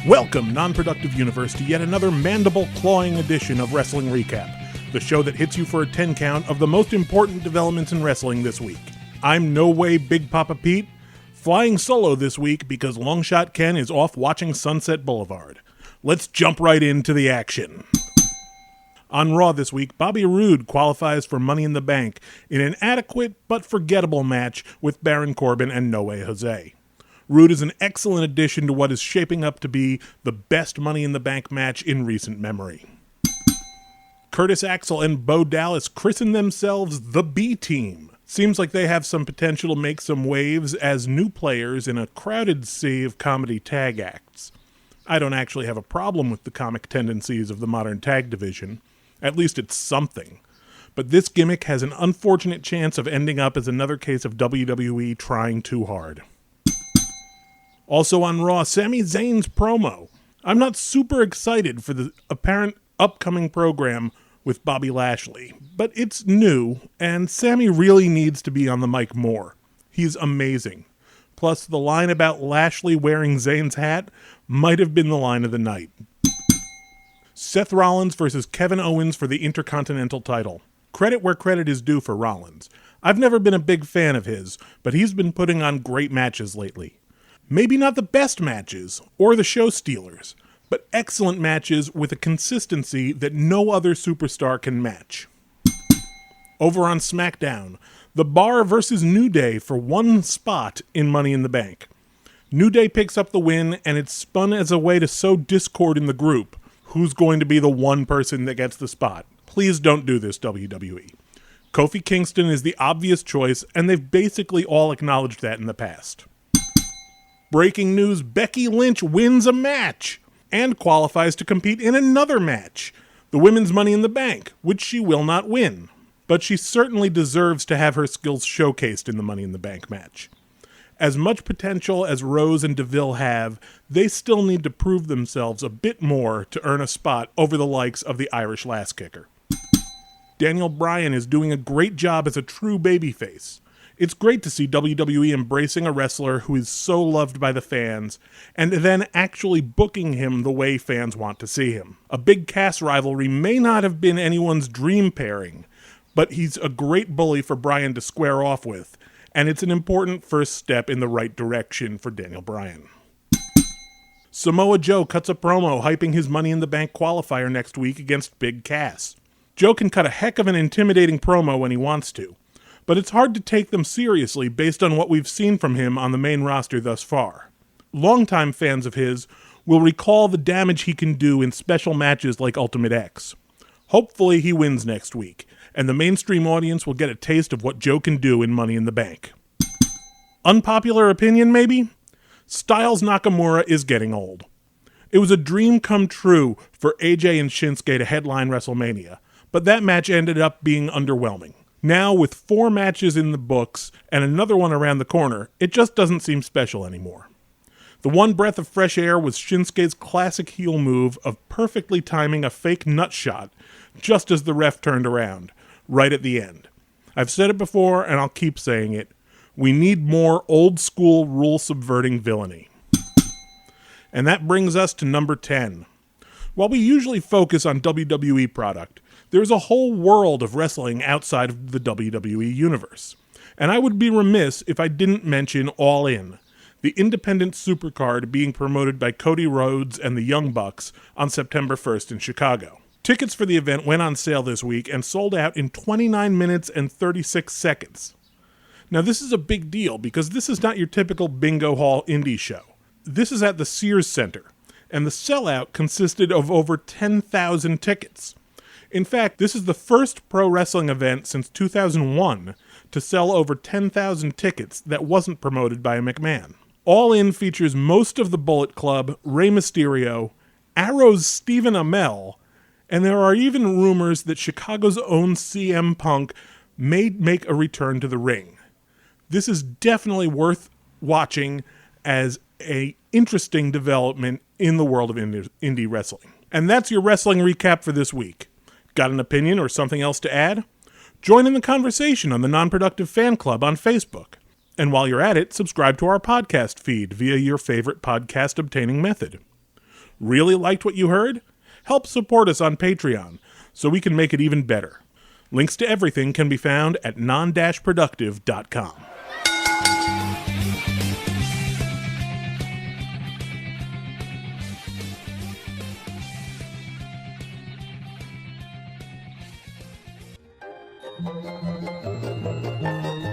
Welcome, Non-Productive Universe, to yet another mandible-clawing edition of Wrestling Recap, the show that hits you for a 10 count of the most important developments in wrestling this week. I'm no way Big Papa Pete, flying solo this week because Longshot Ken is off watching Sunset Boulevard. Let's jump right into the action. On Raw this week, Bobby Roode qualifies for Money in the Bank in an adequate but forgettable match with Baron Corbin and No Way Jose. Roode is an excellent addition to what is shaping up to be the best Money in the Bank match in recent memory. Curtis Axel and Bo Dallas christen themselves the B-Team. Seems like they have some potential to make some waves as new players in a crowded sea of comedy tag acts. I don't actually have a problem with the comic tendencies of the modern tag division. At least it's something. But this gimmick has an unfortunate chance of ending up as another case of WWE trying too hard. Also on Raw, Sami Zayn's promo. I'm not super excited for the apparent upcoming program with Bobby Lashley, but it's new, and Sami really needs to be on the mic more. He's amazing. Plus, the line about Lashley wearing Zayn's hat might have been the line of the night. Seth Rollins versus Kevin Owens for the Intercontinental title. Credit where credit is due for Rollins. I've never been a big fan of his, but he's been putting on great matches lately. Maybe not the best matches, or the show stealers, but excellent matches with a consistency that no other superstar can match. Over on SmackDown, The Bar versus New Day for one spot in Money in the Bank. New Day picks up the win, and it's spun as a way to sow discord in the group. Who's going to be the one person that gets the spot? Please don't do this, WWE. Kofi Kingston is the obvious choice, and they've basically all acknowledged that in the past. Breaking news, Becky Lynch wins a match and qualifies to compete in another match, the Women's Money in the Bank, which she will not win. But she certainly deserves to have her skills showcased in the Money in the Bank match. As much potential as Rose and DeVille have, they still need to prove themselves a bit more to earn a spot over the likes of the Irish Lass Kicker. Daniel Bryan is doing a great job as a true babyface. It's great to see WWE embracing a wrestler who is so loved by the fans, and then actually booking him the way fans want to see him. A big Cass rivalry may not have been anyone's dream pairing, but he's a great bully for Bryan to square off with, and it's an important first step in the right direction for Daniel Bryan. Samoa Joe cuts a promo hyping his Money in the Bank qualifier next week against Big Cass. Joe can cut a heck of an intimidating promo when he wants to, but it's hard to take them seriously based on what we've seen from him on the main roster thus far. Longtime fans of his will recall the damage he can do in special matches like Ultimate X. Hopefully he wins next week, and the mainstream audience will get a taste of what Joe can do in Money in the Bank. Unpopular opinion, maybe? Styles Nakamura is getting old. It was a dream come true for AJ and Shinsuke to headline WrestleMania, but that match ended up being underwhelming. Now, with 4 matches in the books and another one around the corner, it just doesn't seem special anymore. The one breath of fresh air was Shinsuke's classic heel move of perfectly timing a fake nut shot just as the ref turned around, right at the end. I've said it before, and I'll keep saying it. We need more old-school rule-subverting villainy. And that brings us to number 10. While we usually focus on WWE product, there's a whole world of wrestling outside of the WWE universe. And I would be remiss if I didn't mention All In, the independent supercard being promoted by Cody Rhodes and the Young Bucks on September 1st in Chicago. Tickets for the event went on sale this week and sold out in 29 minutes and 36 seconds. Now this is a big deal because this is not your typical bingo hall indie show. This is at the Sears Center, and the sellout consisted of over 10,000 tickets. In fact, this is the first pro wrestling event since 2001 to sell over 10,000 tickets that wasn't promoted by a McMahon. All In features most of the Bullet Club, Rey Mysterio, Arrow's Stephen Amell, and there are even rumors that Chicago's own CM Punk may make a return to the ring. This is definitely worth watching as an interesting development in the world of indie wrestling. And that's your wrestling recap for this week. Got an opinion or something else to add? Join in the conversation on the Non-Productive Fan Club on Facebook. And while you're at it, subscribe to our podcast feed via your favorite podcast obtaining method. Really liked what you heard? Help support us on Patreon so we can make it even better. Links to everything can be found at Non-Productive.com.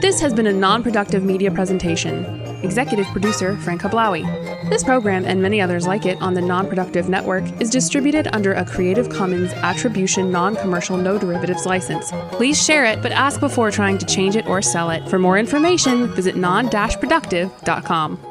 This has been a non-productive media presentation. Executive producer Frank Hablawi. This program and many others like it on the Non-Productive Network is distributed under a Creative Commons Attribution Non-Commercial No Derivatives license. Please share it, but ask before trying to change it or sell it. For more information, visit non-productive.com.